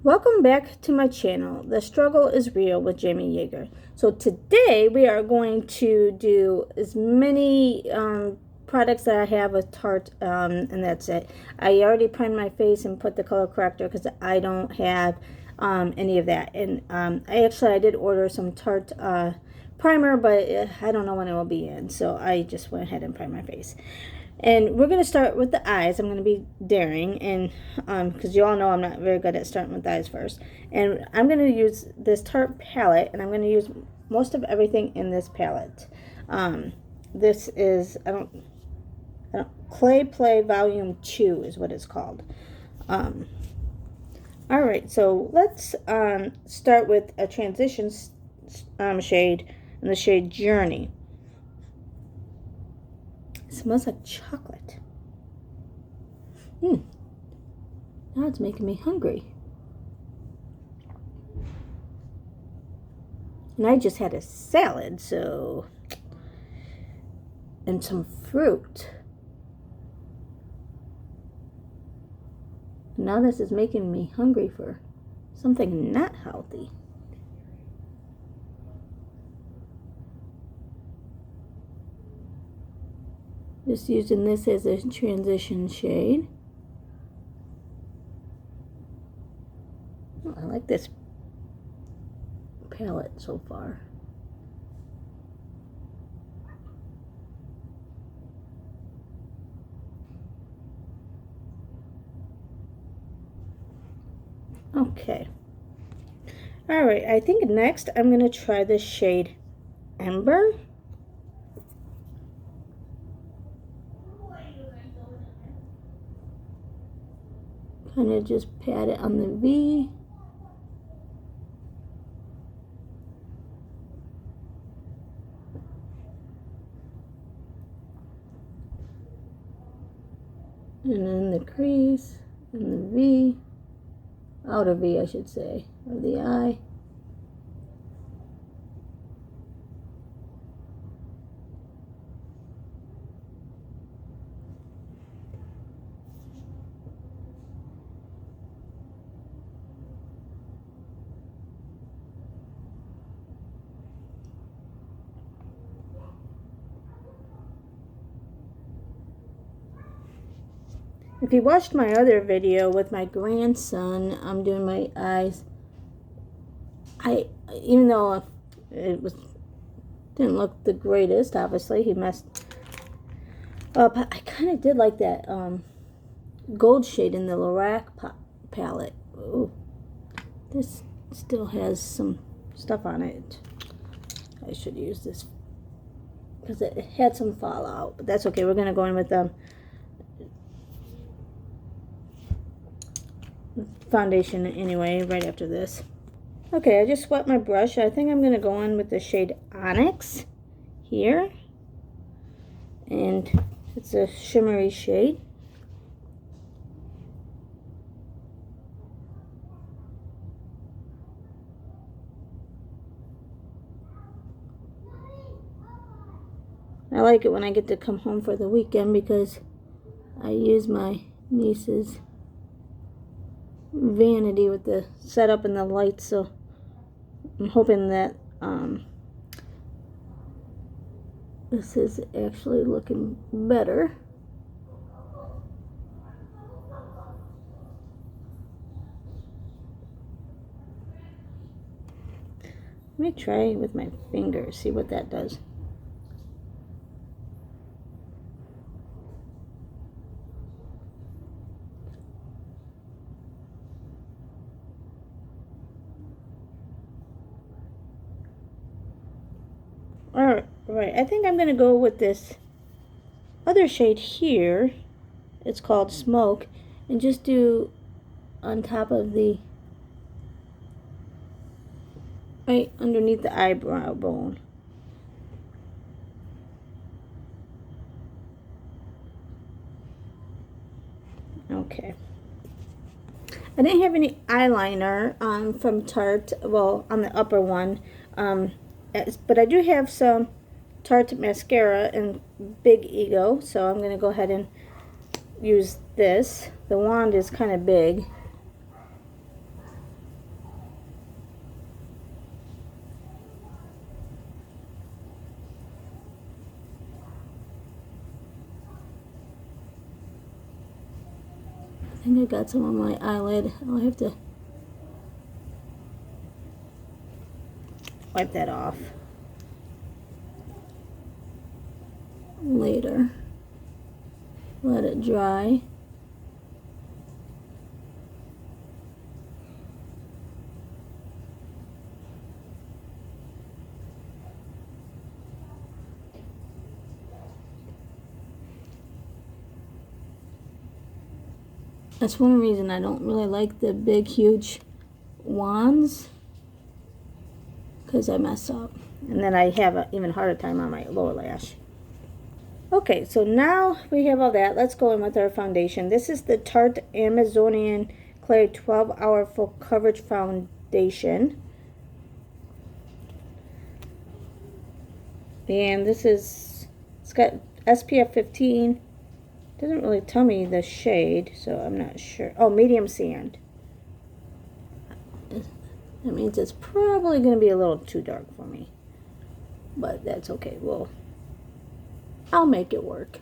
Welcome back to my channel. The struggle is real with Jamie Yeager. So today we are going to do as many products that I have with Tarte, and that's it. I already primed my face and put the color corrector because I don't have any of that. And I did order some Tarte primer, but I don't know when it will be in. So I just went ahead and primed my face. And we're going to start with the eyes. I'm going to be daring, and because you all know I'm not very good at starting with the eyes first. And I'm going to use this Tarte palette, and I'm going to use most of everything in this palette. This is, Clay Play Volume 2 is what it's called. Alright, so let's start with a transition shade, in the shade Journey. It smells like chocolate. Now it's making me hungry. And I just had a salad, so, and some fruit. Now this is making me hungry for something not healthy. Just using this as a transition shade. Oh, I like this palette so far. Okay. Alright, I think next I'm going to try this shade Ember. Kind of just pat it on the V. And then the crease and the V, outer V I should say, of the eye. If you watched my other video with my grandson, I'm doing my eyes. Even though it didn't look the greatest, obviously he messed up. I kind of did like that gold shade in the Lorac palette. Ooh, this still has some stuff on it. I should use this because it had some fallout, but that's okay. We're gonna go in with foundation anyway right after this. Okay, I just swept my brush. I think I'm going to go in with the shade Onyx here, and it's a shimmery shade. I like it when I get to come home for the weekend because I use my niece's vanity with the setup and the lights, so I'm hoping that this is actually looking better. Let me try with my fingers, see what that does. Alright, I think I'm going to go with this other shade here. It's called Smoke. And just do on top of the, right underneath the eyebrow bone. Okay. I didn't have any eyeliner from Tarte, well, on the upper one. But I do have some Tarte Mascara in Big Ego, so I'm going to go ahead and use this. The wand is kind of big. think I got some on my eyelid. I'll have to wipe that off later. Let it dry. That's one reason I don't really like the big, huge wands, because I mess up. And then I have an even harder time on my lower lash. Okay, so now we have all that. Let's go in with our foundation. This is the Tarte Amazonian Clay 12-Hour Full Coverage Foundation. And this is, it's got SPF 15. Doesn't really tell me the shade, so I'm not sure. Oh, medium sand. That means it's probably going to be a little too dark for me. But that's okay. Well, I'll make it work.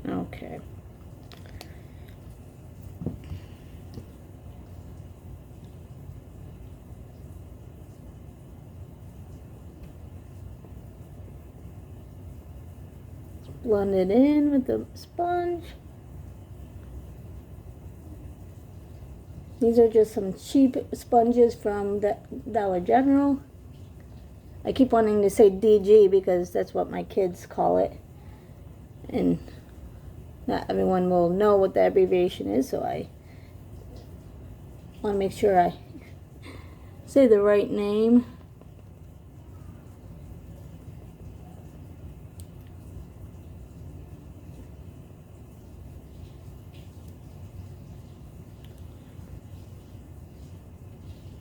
Okay. Blend it in with the sponge. These are just some cheap sponges from the Dollar General. I keep wanting to say DG because that's what my kids call it. And not everyone will know what the abbreviation is, so I want to make sure I say the right name.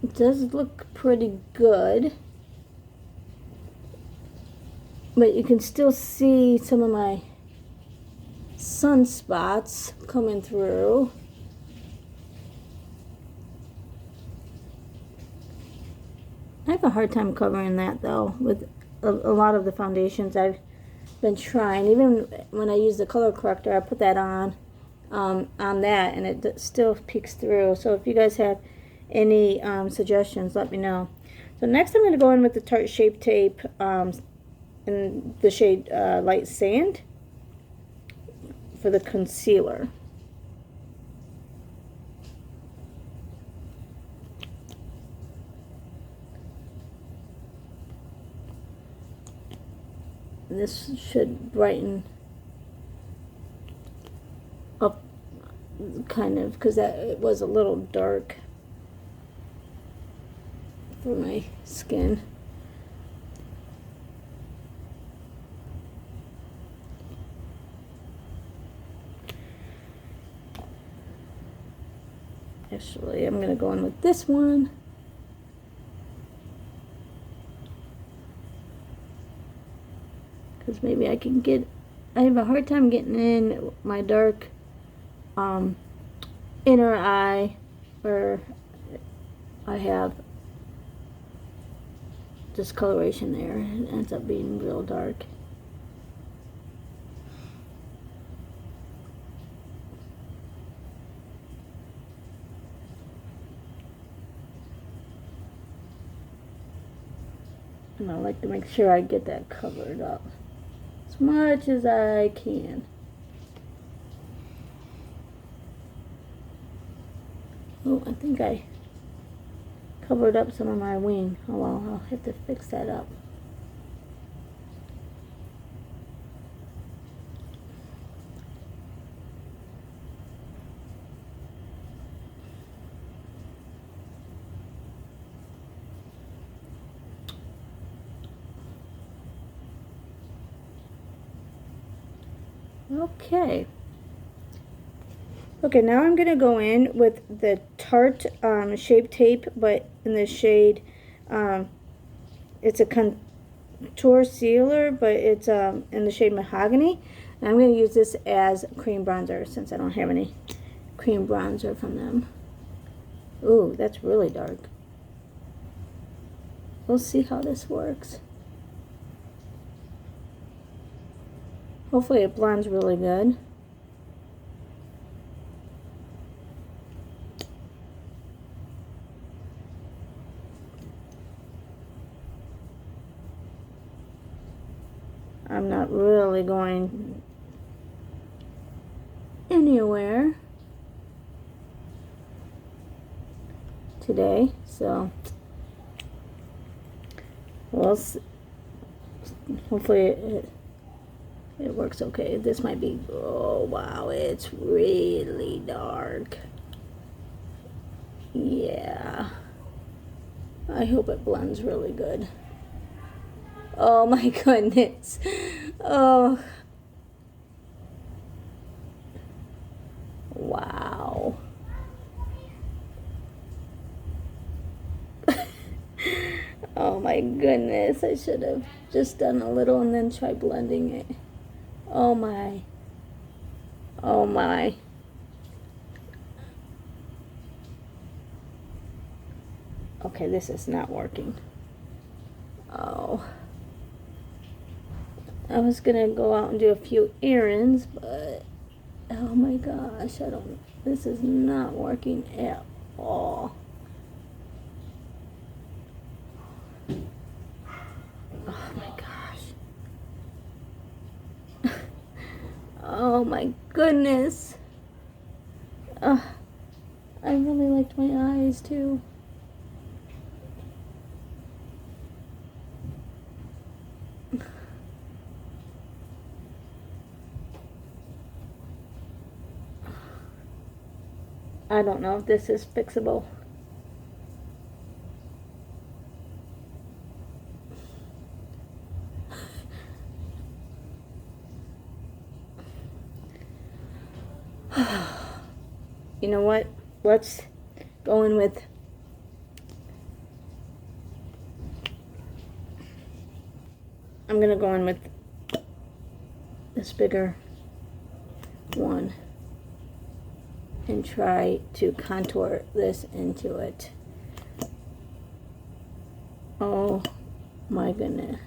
It does look pretty good, but you can still see some of my sunspots coming through. I have a hard time covering that though with a lot of the foundations I've been trying. Even when I use the color corrector, I put that on that, and it still peeks through. So if you guys have any suggestions, let me know. So next I'm going to go in with the Tarte Shape Tape in the shade Light Sand for the concealer. This should brighten up kind of, because it was a little dark for my skin. Actually, I'm going to go in with this one. Because maybe I can get, I have a hard time getting in my dark inner eye where I have discoloration there. It ends up being real dark. And I like to make sure I get that covered up as much as I can. Oh, I think I covered up some of my wing. Oh well, I'll have to fix that up. Okay. Okay, now I'm going to go in with the Tarte Shape Tape, but in the shade, it's a contour sealer, but it's in the shade Mahogany. And I'm going to use this as cream bronzer since I don't have any cream bronzer from them. Ooh, that's really dark. we'll see how this works. Hopefully it blends really good. I'm not really going anywhere today, so we'll see. Hopefully it works okay. This might be, oh wow, it's really dark. Yeah, I hope it blends really good. Oh my goodness. Oh. Wow. Oh my goodness. I should have just done a little and then tried blending it. Oh my. Oh my. Okay, this is not working. Oh. I was gonna go out and do a few errands, but oh my gosh, this is not working at all. Oh my gosh. Oh my goodness. I really liked my eyes too. I don't know if this is fixable. You know what? Let's go in with I'm gonna go in with this bigger one and try to contour this into it. Oh my goodness.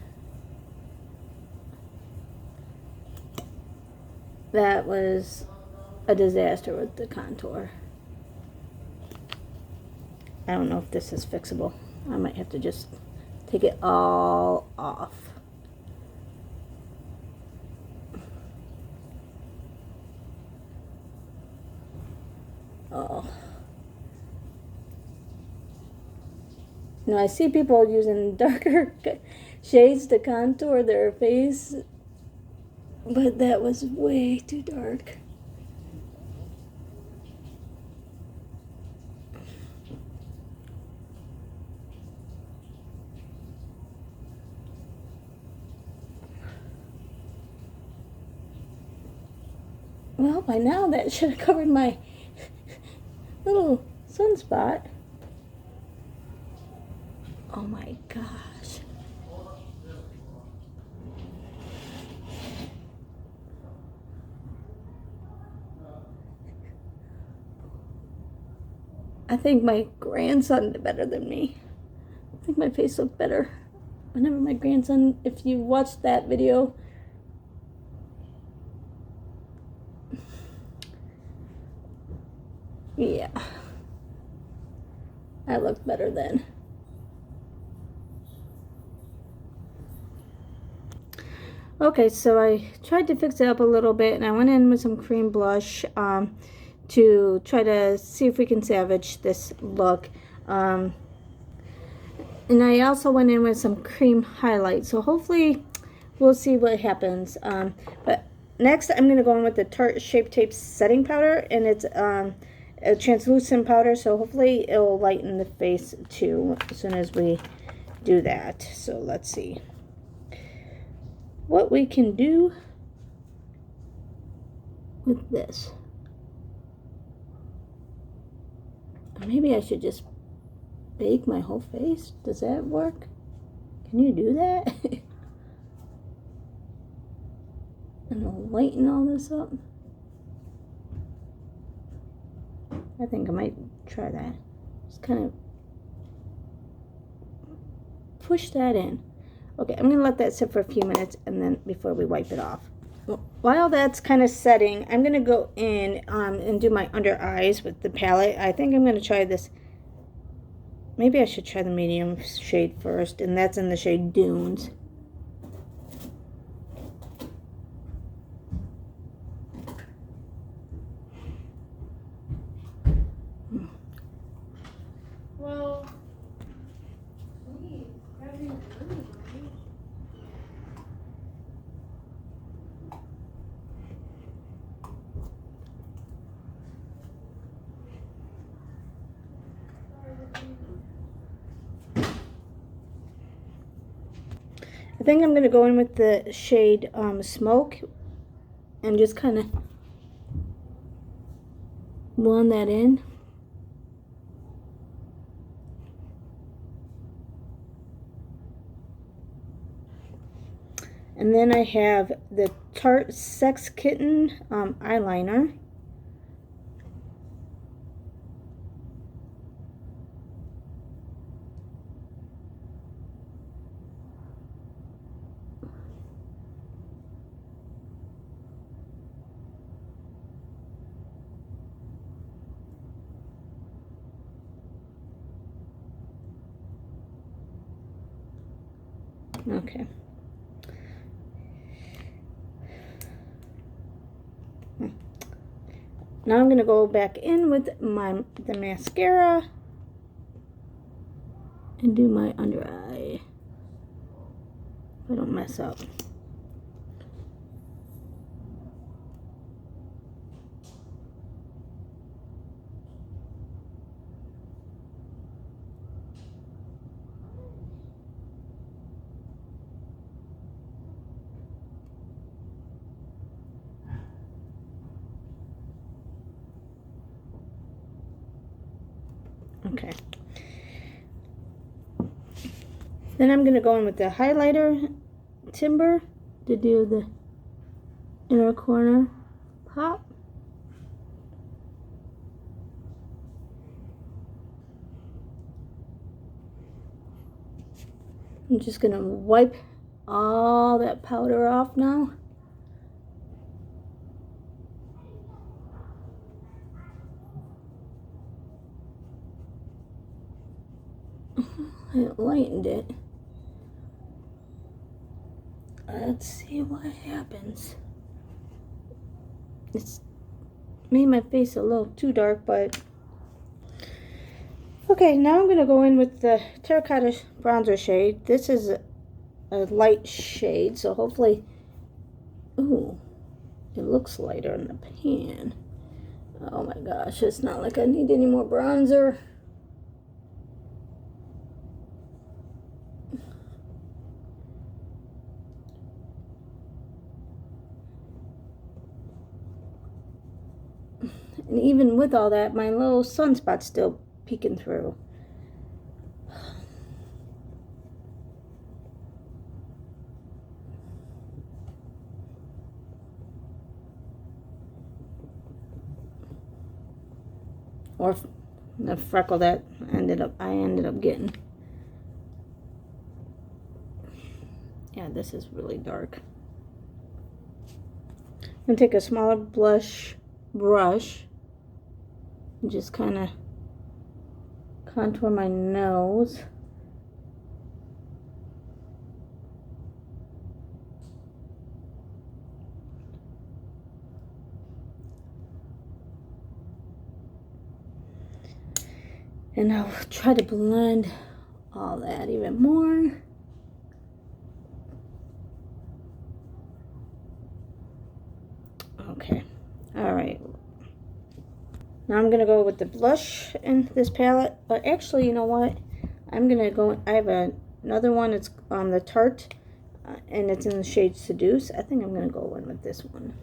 That was a disaster with the contour. I don't know if this is fixable. I might have to just take it all off. Oh. Now I see people using darker shades to contour their face, but that was way too dark. Well, by now that should have covered my little sunspot. Oh my gosh. I think my grandson did better than me. I think my face looked better. Whenever my grandson, if you watched that video, yeah, I looked better then. Okay, so I tried to fix it up a little bit, and I went in with some cream blush to try to see if we can salvage this look. And I also went in with some cream highlight, so hopefully we'll see what happens. But next I'm going to go in with the Tarte Shape Tape Setting Powder, and it's a translucent powder, so hopefully it will lighten the face too as soon as we do that. So let's see what we can do with this. Maybe I should just bake my whole face. Does that work? Can you do that? And I'll lighten all this up. I think I might try that. Just kind of push that in. Okay, I'm going to let that sit for a few minutes and then before we wipe it off. While that's kind of setting, I'm going to go in and do my under eyes with the palette. I think I'm going to try this. Maybe I should try the medium shade first, and that's in the shade Dunes. Well, I think I'm going to go in with the shade Smoke and just kind of blend that in. And then I have the Tarte Sex Kitten eyeliner. Okay. Now I'm going to go back in with the mascara and do my under eye. I don't mess up. Okay. Then I'm going to go in with the highlighter Timber to do the inner corner pop. I'm just going to wipe all that powder off now. I lightened it. Let's see what happens. It's made my face a little too dark, but okay, now I'm going to go in with the terracotta bronzer shade. This is a light shade, so hopefully, ooh, it looks lighter in the pan. Oh my gosh, it's not like I need any more bronzer. And even with all that, my little sunspot's still peeking through. Or the freckle that I ended up getting. Yeah, this is really dark. I'm gonna take a smaller blush brush and just kind of contour my nose. And I'll try to blend all that even more. Okay, all right. Now I'm gonna go with the blush in this palette, but actually, you know what? I'm gonna go, I have another one, it's on the Tarte, and it's in the shade Seduce. I think I'm gonna go in with this one.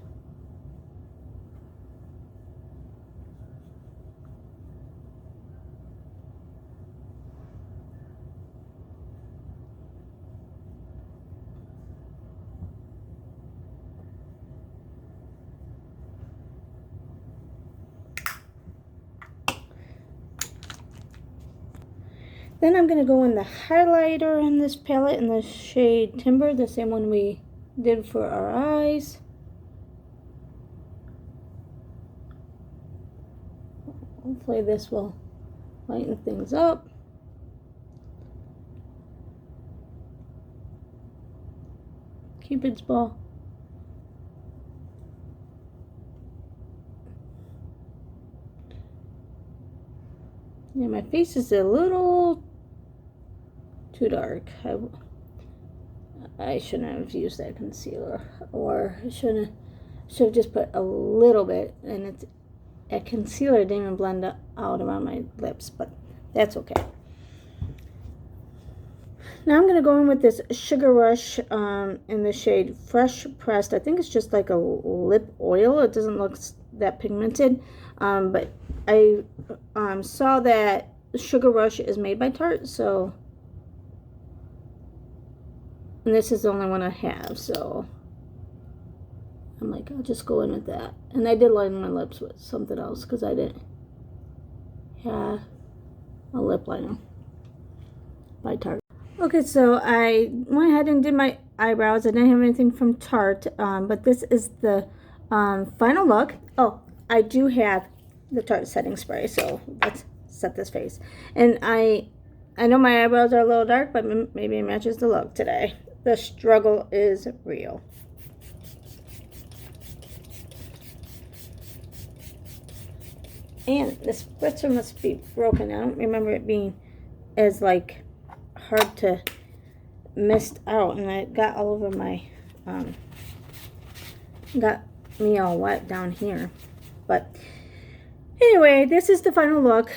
Then I'm going to go in the highlighter on this palette in the shade Timber, the same one we did for our eyes. Hopefully this will lighten things up. Cupid's bow. Yeah, my face is a little too dark. I shouldn't have used that concealer, or should have just put a little bit, and it's a concealer didn't even blend out around my lips, but that's okay. Now I'm going to go in with this Sugar Rush in the shade Fresh Pressed. I think it's just like a lip oil. It doesn't look that pigmented, but I saw that Sugar Rush is made by Tarte, so, and this is the only one I have, so I'm like, I'll just go in with that. And I did line my lips with something else because I didn't have a lip liner by Tarte. Okay, so I went ahead and did my eyebrows. I didn't have anything from Tarte, but this is the final look. Oh, I do have the Tarte setting spray, so let's set this face. And I know my eyebrows are a little dark, but maybe it matches the look today. The struggle is real. And the spritzer must be broken. I don't remember it being as like hard to mist out, and it got all over my got me all wet down here. But anyway, this is the final look.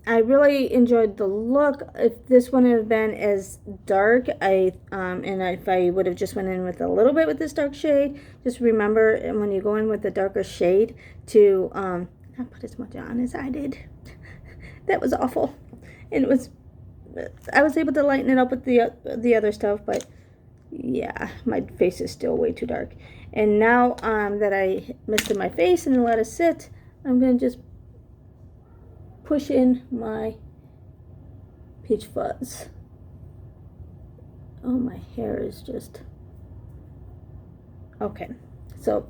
I really enjoyed the look. If this wouldn't have been as dark, and if I would have just went in with a little bit with this dark shade, just remember when you go in with the darker shade to not put as much on as I did. That was awful. And I was able to lighten it up with the other stuff, but yeah, my face is still way too dark. And now that I misted my face and let it sit, I'm going to just push in my Peach Fuzz. Oh, my hair is just... Okay, so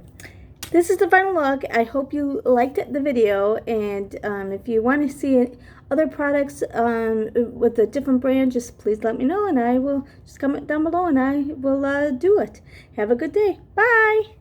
this is the final look. I hope you liked the video, and if you want to see other products with a different brand, just please let me know, and I will just comment down below, and I will do it. Have a good day. Bye!